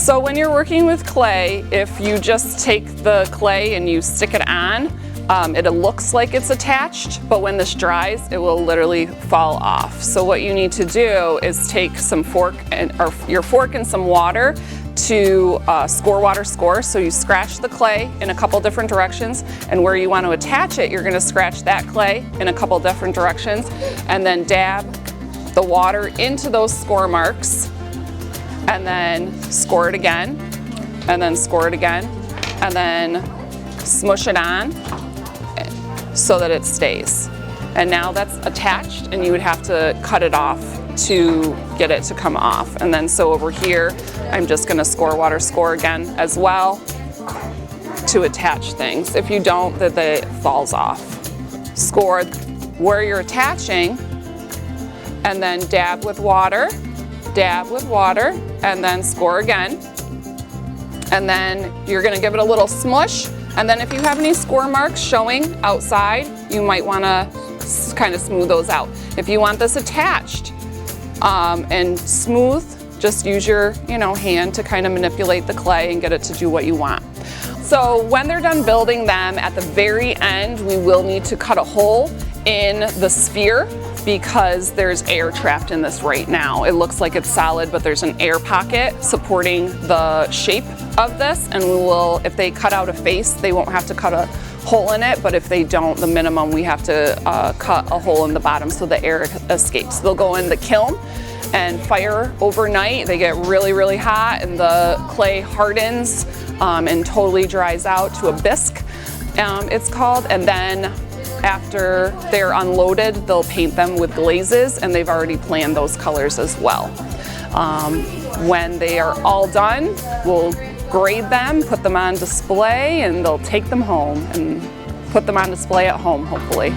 So when you're working with clay, if you just take the clay and you stick it on, it looks like it's attached, but when this dries, it will literally fall off. So what you need to do is take some your fork and some water to score. So you scratch the clay in a couple different directions, and where you want to attach it, you're going to scratch that clay in a couple different directions, and then dab the water into those score marks, and then score it again, and then score it again, and then smush it on so that it stays. And now that's attached, and you would have to cut it off to get it to come off. And then so over here, I'm just gonna score again as well to attach things. If you don't, then it falls off. Score where you're attaching, and then dab with water, and then score again. And then you're gonna give it a little smush. And then if you have any score marks showing outside, you might wanna kind of smooth those out. If you want this attached and smooth, just use your hand to kind of manipulate the clay and get it to do what you want. So when they're done building them, at the very end, we will need to cut a hole in the sphere because there's air trapped in this right now. It looks like it's solid, but there's an air pocket supporting the shape of this, and we will, if they cut out a face, they won't have to cut a hole in it, but if they don't, the minimum, we have to cut a hole in the bottom so the air escapes. They'll go in the kiln and fire overnight. They get really, really hot, and the clay hardens and totally dries out to a bisque, it's called, and then after they're unloaded, they'll paint them with glazes, and they've already planned those colors as well. When they are all done, we'll grade them, put them on display, and they'll take them home and put them on display at home, hopefully.